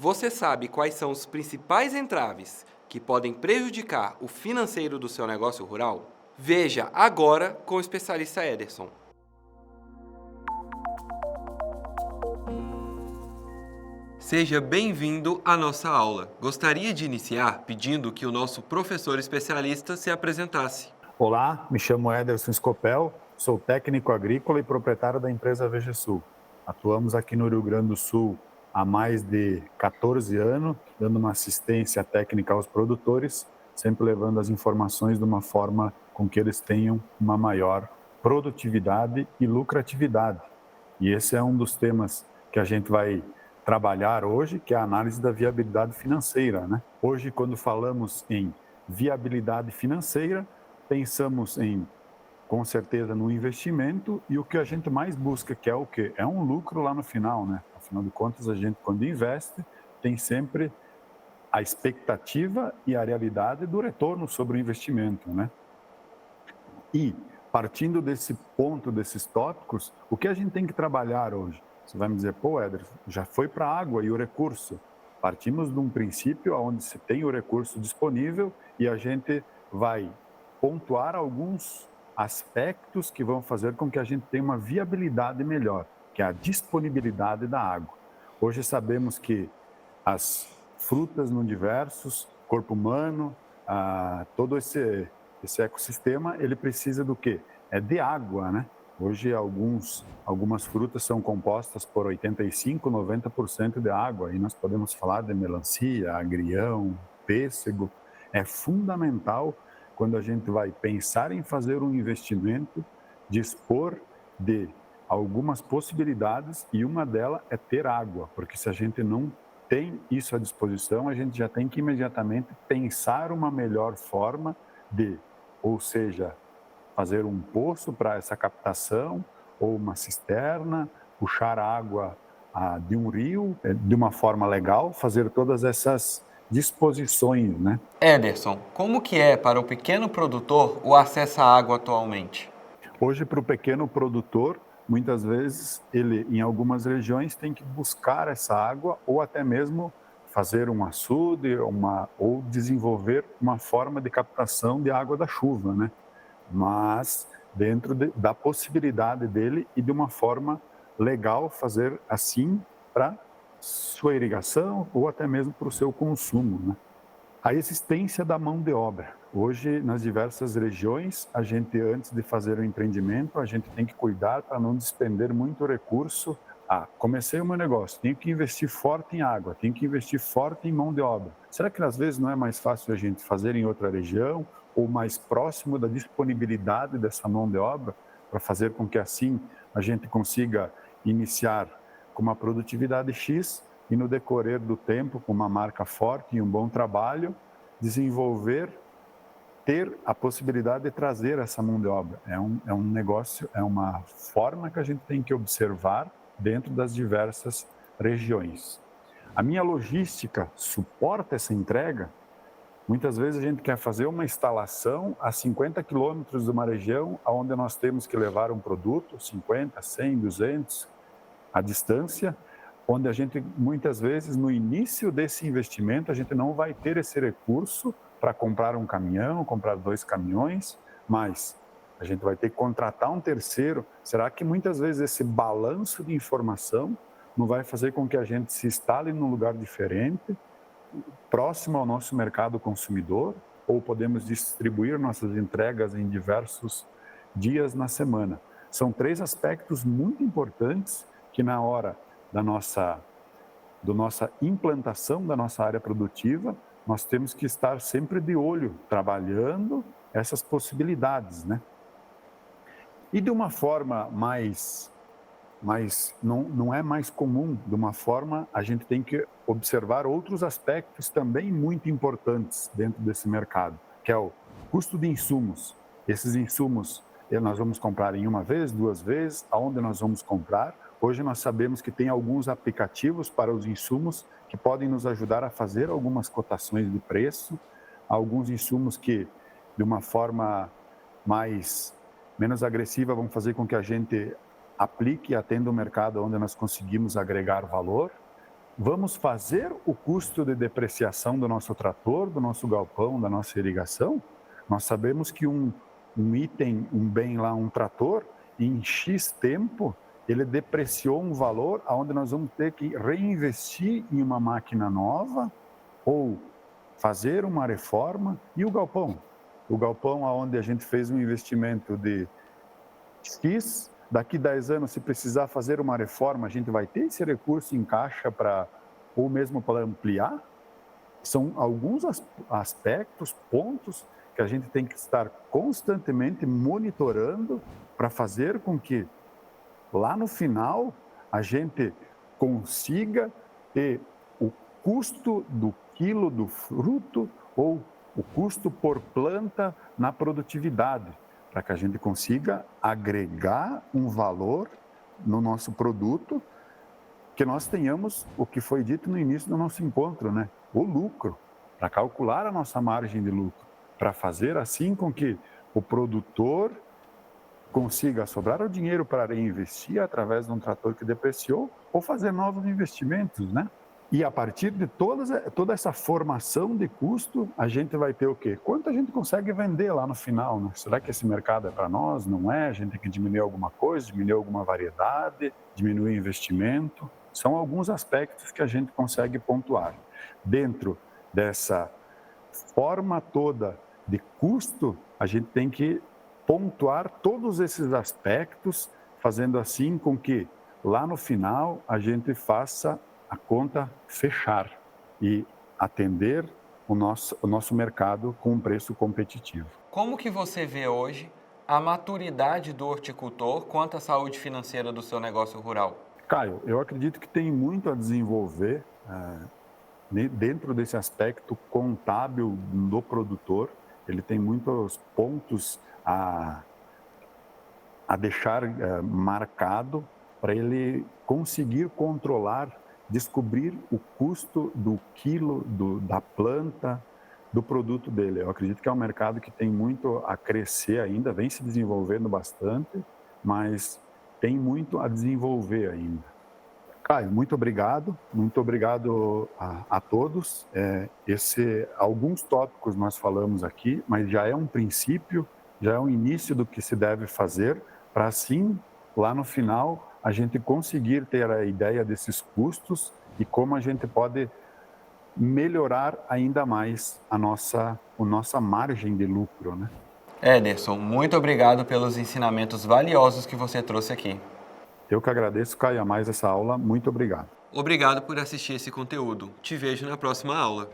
Você sabe quais são os principais entraves que podem prejudicar o financeiro do seu negócio rural? Veja agora com o especialista Ederson. Seja bem-vindo à nossa aula. Gostaria de iniciar pedindo que o nosso professor especialista se apresentasse. Olá, me chamo Ederson Scopel, sou técnico agrícola e proprietário da empresa VGSul. Atuamos aqui no Rio Grande do Sul há mais de 14 anos, dando uma assistência técnica aos produtores, sempre levando as informações de uma forma com que eles tenham uma maior produtividade e lucratividade. E esse é um dos temas que a gente vai trabalhar hoje, que é a análise da viabilidade financeira, né? Hoje, quando falamos em viabilidade financeira, pensamos em, com certeza, no investimento e o que a gente mais busca, que é o quê? É um lucro lá no final, né? Afinal de contas, a gente, quando investe, tem sempre a expectativa e a realidade do retorno sobre o investimento, né? E, partindo desse ponto, desses tópicos, o que a gente tem que trabalhar hoje? Você vai me dizer, pô, Éder, já foi para a água e o recurso. Partimos de um princípio onde se tem o recurso disponível e a gente vai pontuar alguns aspectos que vão fazer com que a gente tenha uma viabilidade melhor, que é a disponibilidade da água. Hoje sabemos que as frutas no diversos, corpo humano, todo esse ecossistema, ele precisa do quê? É de água, né? Hoje, algumas frutas são compostas por 85, 90% de água. E nós podemos falar de melancia, agrião, pêssego. É fundamental, quando a gente vai pensar em fazer um investimento, dispor de algumas possibilidades e uma delas é ter água. Porque se a gente não tem isso à disposição, a gente já tem que imediatamente pensar uma melhor forma de, ou seja, fazer um poço para essa captação, ou uma cisterna, puxar a água de um rio de uma forma legal, fazer todas essas disposições, né? Ederson, como que é para o pequeno produtor o acesso à água atualmente? Hoje, para o pequeno produtor, muitas vezes ele, em algumas regiões, tem que buscar essa água ou até mesmo fazer um açude ou desenvolver uma forma de captação de água da chuva, né? Mas dentro da possibilidade dele e de uma forma legal fazer assim para sua irrigação ou até mesmo para o seu consumo, né? A existência da mão de obra. Hoje, nas diversas regiões, a gente, antes de fazer o empreendimento, a gente tem que cuidar para não despender muito recurso. Comecei o meu negócio, tenho que investir forte em água, tenho que investir forte em mão de obra. Será que às vezes não é mais fácil a gente fazer em outra região ou mais próximo da disponibilidade dessa mão de obra para fazer com que assim a gente consiga iniciar com uma produtividade X e no decorrer do tempo, com uma marca forte e um bom trabalho, desenvolver, ter a possibilidade de trazer essa mão de obra. É um negócio, é uma forma que a gente tem que observar dentro das diversas regiões. A minha logística suporta essa entrega? Muitas vezes a gente quer fazer uma instalação a 50 quilômetros de uma região onde nós temos que levar um produto, 50, 100, 200, a distância, onde a gente, muitas vezes, no início desse investimento, a gente não vai ter esse recurso para comprar um caminhão, comprar 2 caminhões, mas a gente vai ter que contratar um terceiro. Será que muitas vezes esse balanço de informação não vai fazer com que a gente se instale num lugar diferente, próximo ao nosso mercado consumidor, ou podemos distribuir nossas entregas em diversos dias na semana? São 3 aspectos muito importantes que na hora da nossa implantação da nossa área produtiva, nós temos que estar sempre de olho, trabalhando essas possibilidades, né? E de uma forma não é mais comum, de uma forma a gente tem que observar outros aspectos também muito importantes dentro desse mercado, que é o custo de insumos. Esses insumos nós vamos comprar em uma vez, 2 vezes, aonde nós vamos comprar. Hoje nós sabemos que tem alguns aplicativos para os insumos que podem nos ajudar a fazer algumas cotações de preço, alguns insumos que de uma forma menos agressiva vão fazer com que a gente aplique e atenda o mercado onde nós conseguimos agregar valor. vamos fazer o custo de depreciação do nosso trator, do nosso galpão, da nossa irrigação? Nós sabemos que um item, um bem lá, um trator, em X tempo, ele depreciou um valor onde nós vamos ter que reinvestir em uma máquina nova ou fazer uma reforma. E o galpão? O galpão onde a gente fez um investimento de X, daqui 10 anos, se precisar fazer uma reforma, a gente vai ter esse recurso em caixa para, ou mesmo para ampliar? São alguns aspectos, pontos que a gente tem que estar constantemente monitorando para fazer com que lá no final a gente consiga ter o custo do quilo do fruto ou o custo por planta na produtividade, para que a gente consiga agregar um valor no nosso produto, que nós tenhamos o que foi dito no início do nosso encontro, né? O lucro, para calcular a nossa margem de lucro, para fazer assim com que o produtor consiga sobrar o dinheiro para reinvestir através de um trator que depreciou ou fazer novos investimentos, né? E a partir de toda essa formação de custo, a gente vai ter o quê? Quanto a gente consegue vender lá no final, né? Será que esse mercado é para nós? Não é? A gente tem que diminuir alguma coisa, diminuir alguma variedade, diminuir o investimento. São alguns aspectos que a gente consegue pontuar. Dentro dessa forma toda de custo, a gente tem que pontuar todos esses aspectos, fazendo assim com que lá no final a gente faça a conta fechar e atender o nosso mercado com um preço competitivo. Como que você vê hoje a maturidade do horticultor quanto à saúde financeira do seu negócio rural? Caio, eu acredito que tem muito a desenvolver dentro desse aspecto contábil do produtor. Ele tem muitos pontos a deixar marcado para ele conseguir controlar, descobrir o custo do quilo da planta, do produto dele. Eu acredito que é um mercado que tem muito a crescer ainda, vem se desenvolvendo bastante, mas tem muito a desenvolver ainda. Caio, muito obrigado a todos. Alguns tópicos nós falamos aqui, mas já é um princípio, já é um início do que se deve fazer, para assim, lá no final, a gente conseguir ter a ideia desses custos e como a gente pode melhorar ainda mais a nossa margem de lucro, né? Ederson, muito obrigado pelos ensinamentos valiosos que você trouxe aqui. Eu que agradeço, Caio, a mais essa aula. Muito obrigado. Obrigado por assistir esse conteúdo. Te vejo na próxima aula.